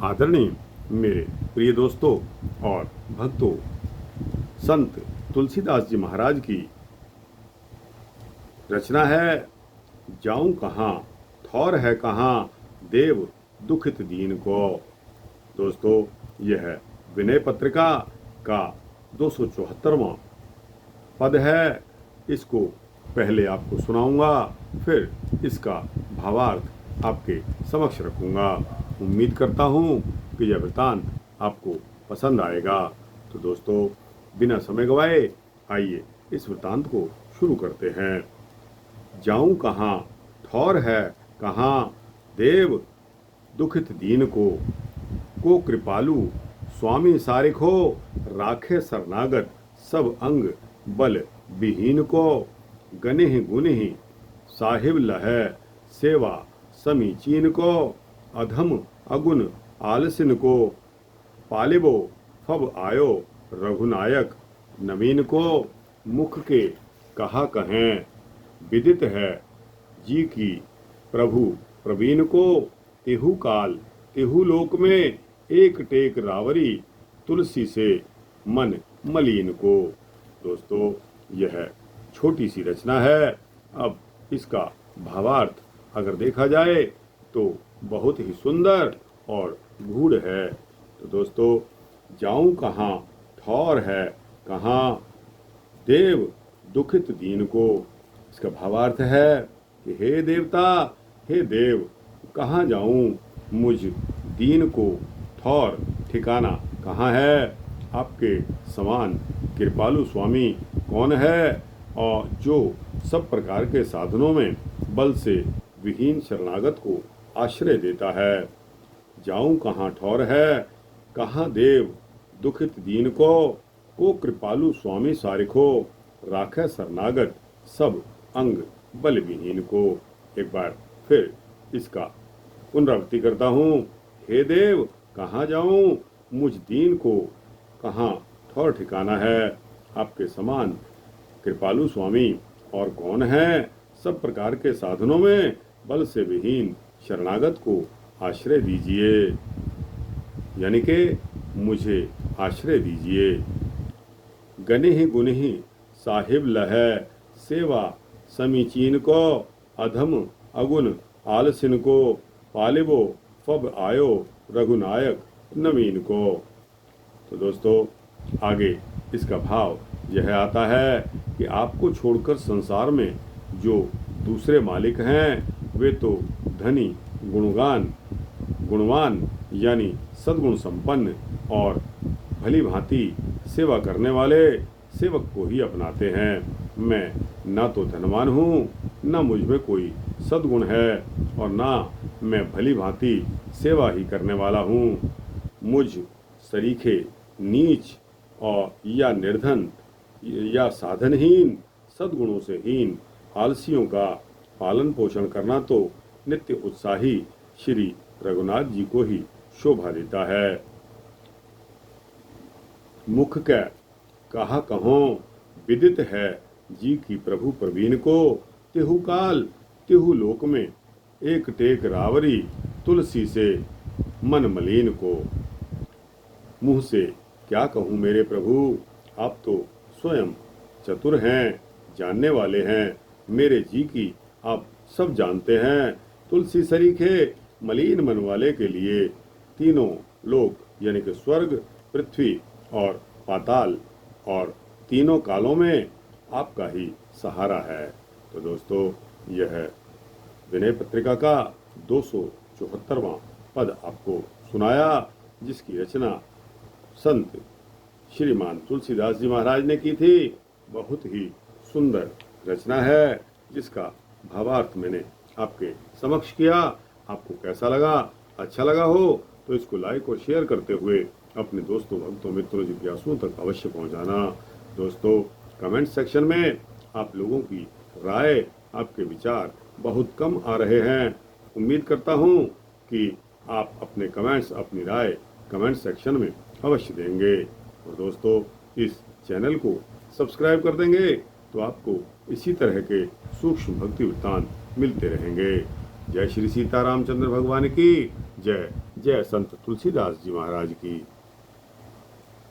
आदरणीय मेरे प्रिय दोस्तों और भक्तों, संत तुलसीदास जी महाराज की रचना है जाऊं कहाँ, ठौर है कहाँ, देव दुखित दीन को। दोस्तों, यह विनय पत्रिका का 274वां पद है। इसको पहले आपको सुनाऊंगा, फिर इसका भावार्थ आपके समक्ष रखूंगा। उम्मीद करता हूँ कि यह वृतांत आपको पसंद आएगा। तो दोस्तों, बिना समय गवाए आइए इस वृतांत को शुरू करते हैं। जाऊं कहाँ, ठौर है कहाँ, देव दुखित दीन को कृपालु स्वामी सारिखो, राखे शरणागत सब अंग बल विहीन को। गनिह गुनिह साहिब लहै, सेवा समीचीन को। अधम अगुन आलसिन को, पालिबो फब आयो रघुनायक नवीन को। मुख के कहा कहें, विदित है जी की प्रभु प्रवीण को। तेहु काल तेहु लोक में, एक टेक रावरी तुलसी से मन मलिन को। दोस्तों, यह छोटी सी रचना है। अब इसका भावार्थ अगर देखा जाए तो बहुत ही सुंदर और गूढ़ है। तो दोस्तों, जाऊं कहाँ, ठौर है कहाँ, देव दुखित दीन को। इसका भावार्थ है कि हे देवता, हे देव, कहाँ जाऊं, मुझ दीन को ठौर ठिकाना कहाँ है। आपके समान कृपालु स्वामी कौन है, और जो सब प्रकार के साधनों में बल से विहीन शरणागत को आश्रय देता है। जाऊं कहाँ, ठौर है कहाँ, देव दुखित दीन को कृपालु स्वामी सारिखो, राखे शरणागत सब अंग बल विहीन को। एक बार फिर इसका पुनरावृत्ति करता हूँ। हे देव, कहाँ जाऊं, मुझ दीन को कहाँ ठौर ठिकाना है। आपके समान कृपालु स्वामी और कौन है, सब प्रकार के साधनों में बल से विहीन शरणागत को आश्रय दीजिए, यानी कि मुझे आश्रय दीजिए। गनिह गुनिह साहिब लहै, सेवा समीचीन को। अधम अगुन आलसिन को, पालिबो फब आयो रघुनायक नवीन को। तो दोस्तों, आगे इसका भाव यह आता है कि आपको छोड़कर संसार में जो दूसरे मालिक हैं, वे तो धनी गुणवान यानी सद्गुण संपन्न और भली भांति सेवा करने वाले सेवक को ही अपनाते हैं। मैं ना तो धनवान हूँ, ना मुझ में कोई सद्गुण है, और ना मैं भली भांति सेवा ही करने वाला हूँ। मुझ सरीखे नीच और या निर्धन या साधनहीन, सद्गुणों से हीन आलसियों का पालन पोषण करना तो नित्य उत्साही श्री रघुनाथ जी को ही शोभा देता है। मुख के कहा कहों, विदित है जी की प्रभु प्रवीण को। तेहु काल तेहु लोक में, एक टेक रावरी तुलसी से मन मलिन को। मुँह से क्या कहूँ मेरे प्रभु, आप तो स्वयं चतुर हैं, जानने वाले हैं। मेरे जी की आप सब जानते हैं। तुलसी सरीखे मलिन मन वाले के लिए तीनों लोक यानी कि स्वर्ग, पृथ्वी और पाताल और तीनों कालों में आपका ही सहारा है। तो दोस्तों, यह विनय पत्रिका का 274वां पद आपको सुनाया, जिसकी रचना संत श्रीमान तुलसीदास जी महाराज ने की थी। बहुत ही सुंदर रचना है, जिसका भावार्थ मैंने आपके समक्ष किया। आपको कैसा लगा? अच्छा लगा हो तो इसको लाइक और शेयर करते हुए अपने दोस्तों, भक्तों, मित्रों, जिज्ञासुओं तक अवश्य पहुंचाना। दोस्तों, कमेंट सेक्शन में आप लोगों की राय, आपके विचार बहुत कम आ रहे हैं। उम्मीद करता हूं कि आप अपने कमेंट्स, अपनी राय कमेंट सेक्शन में अवश्य देंगे। और दोस्तों, इस चैनल को सब्सक्राइब कर देंगे तो आपको इसी तरह के सूक्ष्म भक्ति वृत्तांत मिलते रहेंगे। जय श्री सीता रामचंद्र भगवान की जय। जय संत तुलसीदास जी महाराज की।